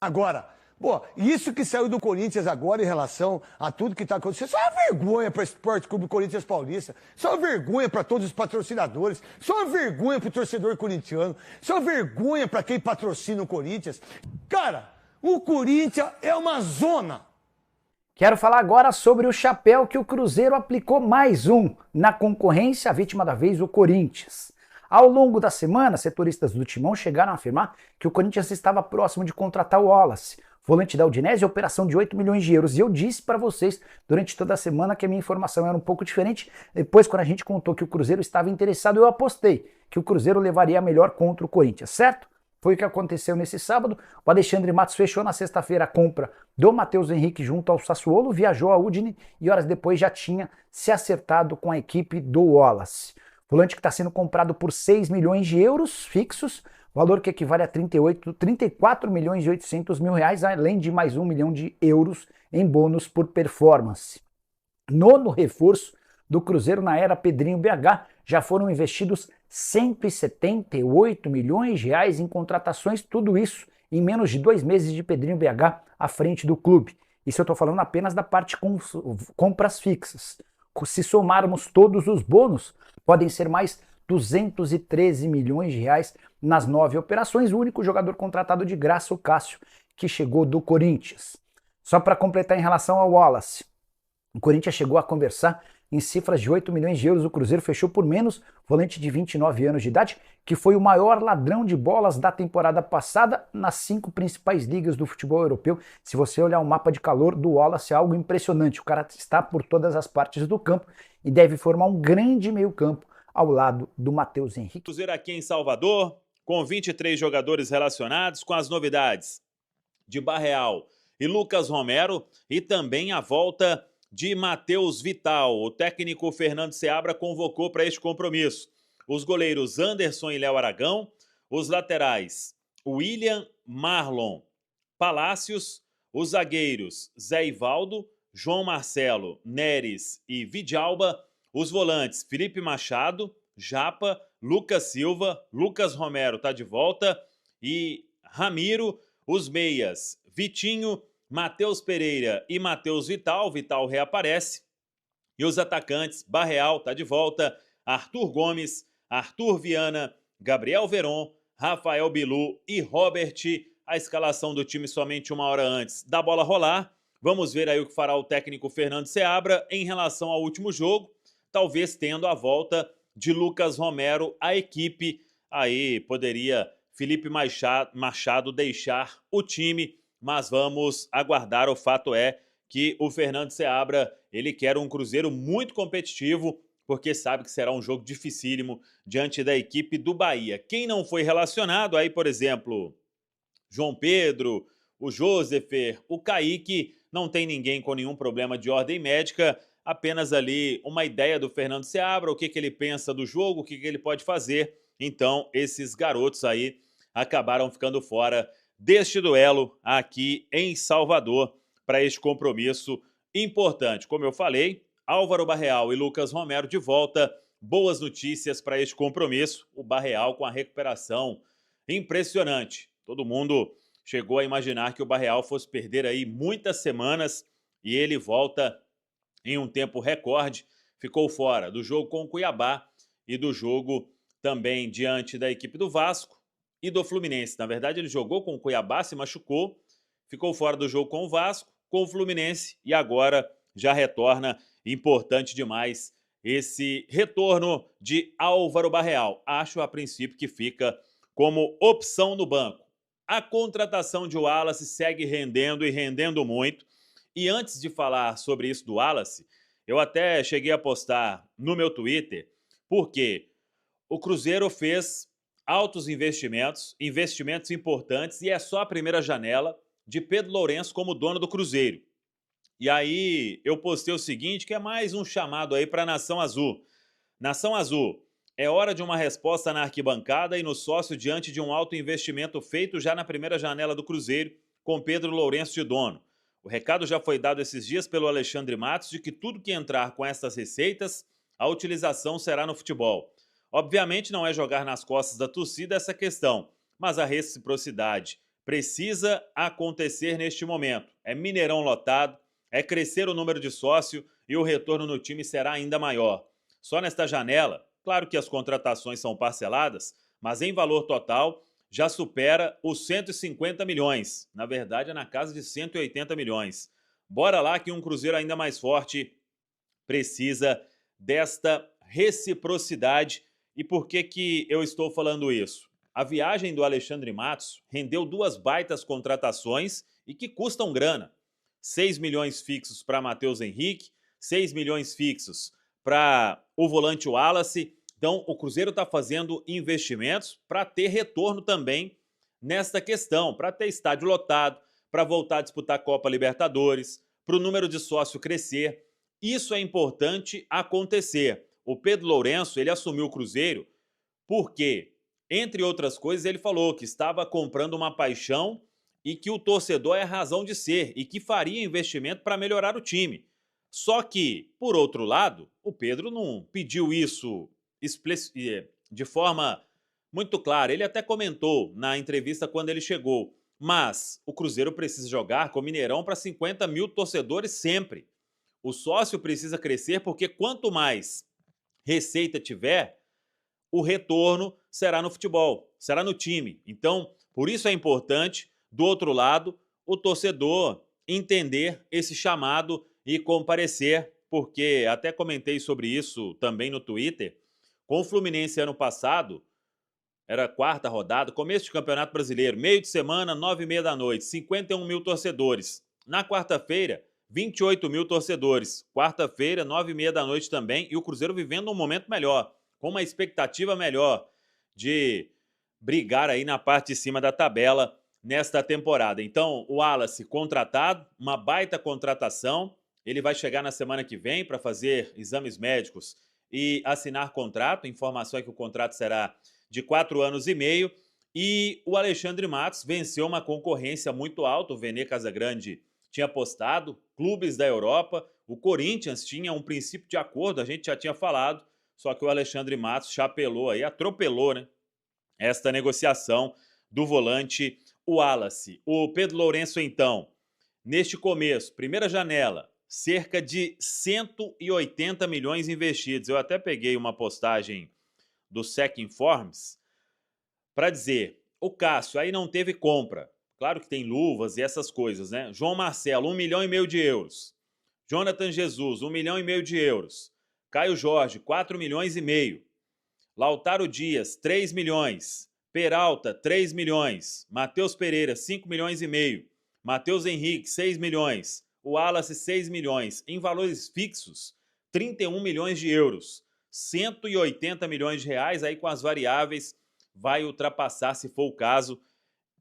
Agora, pô, isso que saiu do Corinthians agora em relação a tudo que está acontecendo, isso é uma vergonha para o Esporte Clube Corinthians Paulista, isso é uma vergonha para todos os patrocinadores, isso é uma vergonha para o torcedor corintiano, isso é uma vergonha para quem patrocina o Corinthians. Cara, o Corinthians é uma zona. Quero falar agora sobre o chapéu que o Cruzeiro aplicou mais um na concorrência, a vítima da vez, o Corinthians. Ao longo da semana, setoristas do Timão chegaram a afirmar que o Corinthians estava próximo de contratar o Wallace, volante da Udinese, operação de 8 milhões de euros. E eu disse para vocês durante toda a semana que a minha informação era um pouco diferente. Depois, quando a gente contou que o Cruzeiro estava interessado, eu apostei que o Cruzeiro levaria a melhor contra o Corinthians, certo? Foi o que aconteceu nesse sábado. O Alexandre Matos fechou na sexta-feira a compra do Matheus Henrique junto ao Sassuolo, viajou a Udine e horas depois já tinha se acertado com a equipe do Wallace. Volante que está sendo comprado por 6 milhões de euros fixos, valor que equivale a 34 milhões e 800 mil reais, além de mais 1 milhão de euros em bônus por performance. Nono reforço do Cruzeiro na era Pedrinho BH, já foram investidos 178 milhões de reais em contratações, tudo isso em menos de 2 meses de Pedrinho BH à frente do clube. Isso eu estou falando apenas da parte com compras fixas. Se somarmos todos os bônus, podem ser mais 213 milhões de reais nas 9 operações. O único jogador contratado de graça, o Cássio, que chegou do Corinthians. Só para completar em relação ao Wallace, o Corinthians chegou a conversar em cifras de 8 milhões de euros. O Cruzeiro fechou por menos, volante de 29 anos de idade, que foi o maior ladrão de bolas da temporada passada nas 5 principais ligas do futebol europeu. Se você olhar o mapa de calor do Wallace, é algo impressionante. O cara está por todas as partes do campo e deve formar um grande meio-campo ao lado do Matheus Henrique. Cruzeiro aqui em Salvador, com 23 jogadores relacionados, com as novidades de Barreal e Lucas Romero e também a volta de Matheus Vital. O técnico Fernando Seabra convocou para este compromisso os goleiros Anderson e Léo Aragão, os laterais William, Marlon, Palácios, os zagueiros Zé Ivaldo, João Marcelo, Neres e Vidalba, os volantes Felipe Machado, Japa, Lucas Silva, Lucas Romero está de volta e Ramiro, os meias Vitinho, Matheus Pereira e Matheus Vital. Vital reaparece. E os atacantes, Barreal está de volta, Arthur Gomes, Arthur Viana, Gabriel Veron, Rafael Bilu e Robert. A escalação do time somente uma hora antes da bola rolar. Vamos ver aí o que fará o técnico Fernando Seabra em relação ao último jogo. Talvez tendo a volta de Lucas Romero, a equipe aí poderia Felipe Machado deixar o time, mas vamos aguardar. O fato é que o Fernando Seabra, ele quer um Cruzeiro muito competitivo, porque sabe que será um jogo dificílimo diante da equipe do Bahia. Quem não foi relacionado, aí por exemplo, João Pedro, o Josefer, o Kaique, não tem ninguém com nenhum problema de ordem médica, apenas ali uma ideia do Fernando Seabra, o que ele pensa do jogo, o que ele pode fazer. Então, esses garotos aí acabaram ficando fora deste duelo aqui em Salvador para este compromisso importante. Como eu falei, Álvaro Barreal e Lucas Romero de volta. Boas notícias para este compromisso. O Barreal com a recuperação impressionante. Todo mundo chegou a imaginar que o Barreal fosse perder aí muitas semanas e ele volta em um tempo recorde. Ficou fora do jogo com o Cuiabá e do jogo também diante da equipe do Vasco e do Fluminense. Na verdade, ele jogou com o Cuiabá, se machucou, ficou fora do jogo com o Vasco, com o Fluminense e agora já retorna. Importante demais esse retorno de Álvaro Barreal. Acho a princípio que fica como opção no banco. A contratação de Wallace segue rendendo e rendendo muito. E antes de falar sobre isso do Wallace, eu até cheguei a postar no meu Twitter, porque o Cruzeiro fez altos investimentos importantes, e é só a primeira janela de Pedro Lourenço como dono do Cruzeiro. E aí eu postei o seguinte, que é mais um chamado aí para a Nação Azul. Nação Azul, é hora de uma resposta na arquibancada e no sócio diante de um alto investimento feito já na primeira janela do Cruzeiro, com Pedro Lourenço de dono. O recado já foi dado esses dias pelo Alexandre Matos de que tudo que entrar com estas receitas, a utilização será no futebol. Obviamente não é jogar nas costas da torcida essa questão, mas a reciprocidade precisa acontecer neste momento. É Mineirão lotado, é crescer o número de sócio e o retorno no time será ainda maior. Só nesta janela, claro que as contratações são parceladas, mas em valor total já supera os 150 milhões. Na verdade, é na casa de 180 milhões. Bora lá que um Cruzeiro ainda mais forte precisa desta reciprocidade. E por que eu estou falando isso? A viagem do Alexandre Matos rendeu 2 baitas contratações e que custam grana. 6 milhões fixos para Matheus Henrique, 6 milhões fixos para o volante Wallace. Então, o Cruzeiro está fazendo investimentos para ter retorno também nesta questão, para ter estádio lotado, para voltar a disputar a Copa Libertadores, para o número de sócio crescer. Isso é importante acontecer. O Pedro Lourenço, ele assumiu o Cruzeiro porque, entre outras coisas, ele falou que estava comprando uma paixão e que o torcedor é a razão de ser e que faria investimento para melhorar o time. Só que, por outro lado, o Pedro não pediu isso de forma muito clara. Ele até comentou na entrevista quando ele chegou. Mas o Cruzeiro precisa jogar com o Mineirão para 50 mil torcedores sempre. O sócio precisa crescer porque quanto mais receita tiver, o retorno será no futebol, será no time. Então, por isso é importante, do outro lado, o torcedor entender esse chamado e comparecer, porque até comentei sobre isso também no Twitter. Com o Fluminense ano passado, era a 4ª rodada, começo de Campeonato Brasileiro, meio de semana, 9h30 da noite, 51 mil torcedores. Na quarta-feira, 28 mil torcedores. Quarta-feira, 9h30 da noite também, e o Cruzeiro vivendo um momento melhor, com uma expectativa melhor de brigar aí na parte de cima da tabela nesta temporada. Então, o Wallace contratado, uma baita contratação. Ele vai chegar na semana que vem para fazer exames médicos e assinar contrato. A informação é que o contrato será de 4 anos e meio. E o Alexandre Matos venceu uma concorrência muito alta. O Vene Casagrande tinha apostado, clubes da Europa. O Corinthians tinha um princípio de acordo, a gente já tinha falado. Só que o Alexandre Matos chapelou aí, atropelou, né, esta negociação do volante Wallace. O Pedro Lourenço, então, neste começo, primeira janela, cerca de 180 milhões investidos. Eu até peguei uma postagem do SEC Informes para dizer, o Cássio aí não teve compra. Claro que tem luvas e essas coisas, né? João Marcelo, 1,5 milhão de euros. Jonathan Jesus, 1,5 milhão de euros. Caio Jorge, 4,5 milhões. Lautaro Dias, 3 milhões. Peralta, 3 milhões. Matheus Pereira, 5,5 milhões. Matheus Henrique, 6 milhões. O Wallace, 6 milhões. Em valores fixos, 31 milhões de euros. 180 milhões de reais, aí com as variáveis vai ultrapassar, se for o caso,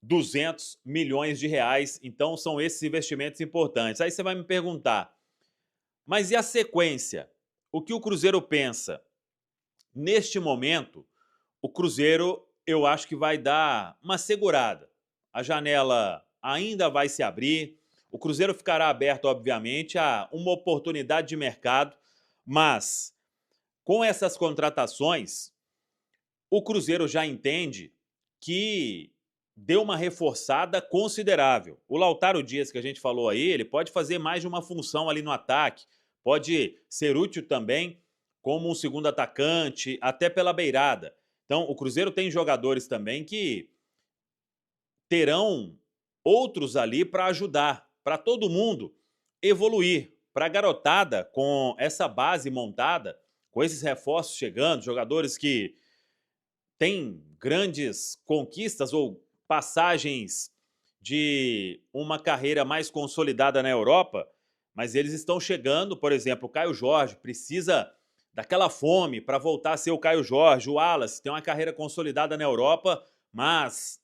200 milhões de reais. Então são esses investimentos importantes. Aí você vai me perguntar, mas e a sequência? O que o Cruzeiro pensa? Neste momento, o Cruzeiro, eu acho que vai dar uma segurada. A janela ainda vai se abrir. O Cruzeiro ficará aberto, obviamente, a uma oportunidade de mercado, mas com essas contratações, o Cruzeiro já entende que deu uma reforçada considerável. O Lautaro Dias, que a gente falou aí, ele pode fazer mais de uma função ali no ataque, pode ser útil também como um segundo atacante, até pela beirada. Então, o Cruzeiro tem jogadores também que terão outros ali para ajudar, para todo mundo evoluir, para a garotada com essa base montada, com esses reforços chegando, jogadores que têm grandes conquistas ou passagens de uma carreira mais consolidada na Europa, mas eles estão chegando. Por exemplo, o Caio Jorge precisa daquela fome para voltar a ser o Caio Jorge. O Wallace tem uma carreira consolidada na Europa, mas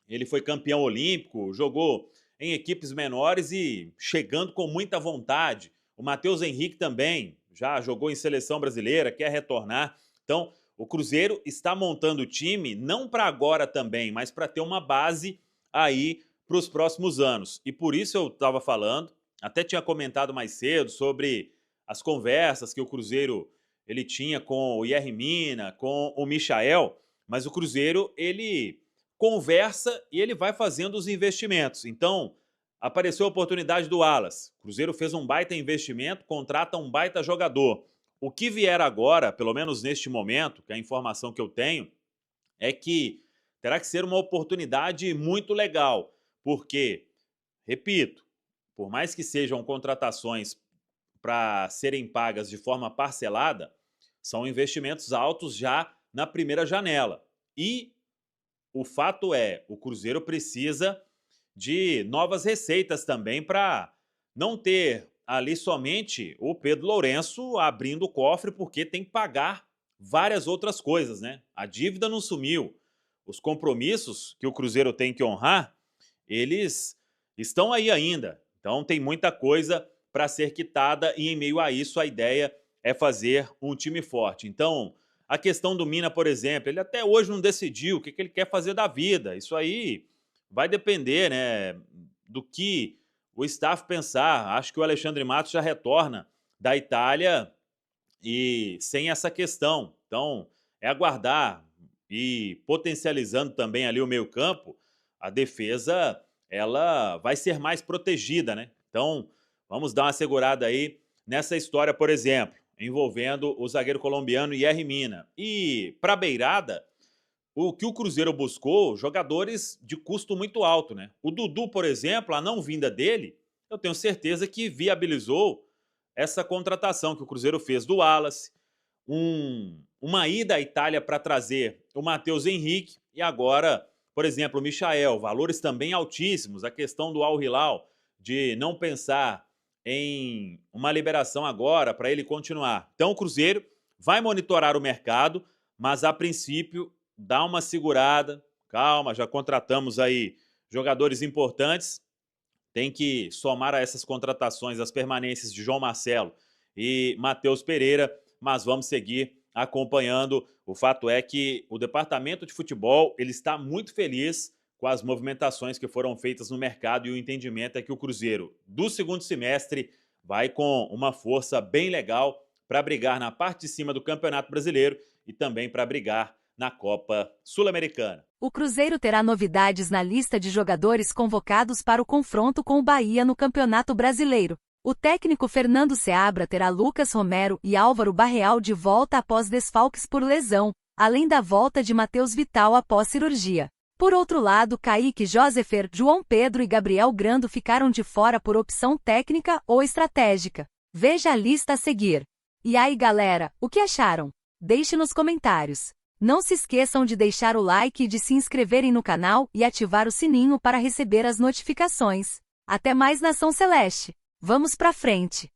ele foi campeão olímpico, jogou em equipes menores e chegando com muita vontade. O Matheus Henrique também já jogou em seleção brasileira, quer retornar. Então, o Cruzeiro está montando o time, não para agora também, mas para ter uma base aí para os próximos anos. E por isso eu estava falando, até tinha comentado mais cedo sobre as conversas que o Cruzeiro ele tinha com o Yerry Mina, com o Michael, mas o Cruzeiro ele conversa e ele vai fazendo os investimentos. Então, apareceu a oportunidade do Wallace. O Cruzeiro fez um baita investimento, contrata um baita jogador. O que vier agora, pelo menos neste momento, que é a informação que eu tenho, é que terá que ser uma oportunidade muito legal, porque, repito, por mais que sejam contratações para serem pagas de forma parcelada, são investimentos altos já na primeira janela. E o fato é, o Cruzeiro precisa de novas receitas também para não ter ali somente o Pedro Lourenço abrindo o cofre, porque tem que pagar várias outras coisas, né? A dívida não sumiu. Os compromissos que o Cruzeiro tem que honrar, eles estão aí ainda. Então tem muita coisa para ser quitada e em meio a isso a ideia é fazer um time forte. Então, a questão do Mina, por exemplo, ele até hoje não decidiu o que ele quer fazer da vida. Isso aí vai depender, né, do que o staff pensar. Acho que o Alexandre Matos já retorna da Itália e sem essa questão. Então, é aguardar e potencializando também ali o meio-campo, a defesa ela vai ser mais protegida, né? Então, vamos dar uma segurada aí nessa história, por exemplo, envolvendo o zagueiro colombiano Yerry Mina. E para a beirada, o que o Cruzeiro buscou, jogadores de custo muito alto, né? O Dudu, por exemplo, a não vinda dele, eu tenho certeza que viabilizou essa contratação que o Cruzeiro fez do Wallace, uma ida à Itália para trazer o Matheus Henrique e agora, por exemplo, o Michael, valores também altíssimos, a questão do Al Hilal, de não pensar em uma liberação agora para ele continuar. Então o Cruzeiro vai monitorar o mercado, mas a princípio dá uma segurada, calma, já contratamos aí jogadores importantes, tem que somar a essas contratações as permanências de João Marcelo e Matheus Pereira, mas vamos seguir acompanhando. O fato é que o departamento de futebol ele está muito feliz com as movimentações que foram feitas no mercado e o entendimento é que o Cruzeiro, do segundo semestre, vai com uma força bem legal para brigar na parte de cima do Campeonato Brasileiro e também para brigar na Copa Sul-Americana. O Cruzeiro terá novidades na lista de jogadores convocados para o confronto com o Bahia no Campeonato Brasileiro. O técnico Fernando Seabra terá Lucas Romero e Álvaro Barreal de volta após desfalques por lesão, além da volta de Matheus Vital após cirurgia. Por outro lado, Kaique Josefer, João Pedro e Gabriel Grando ficaram de fora por opção técnica ou estratégica. Veja a lista a seguir. E aí, galera, o que acharam? Deixe nos comentários. Não se esqueçam de deixar o like e de se inscreverem no canal e ativar o sininho para receber as notificações. Até mais, Nação Celeste! Vamos pra frente!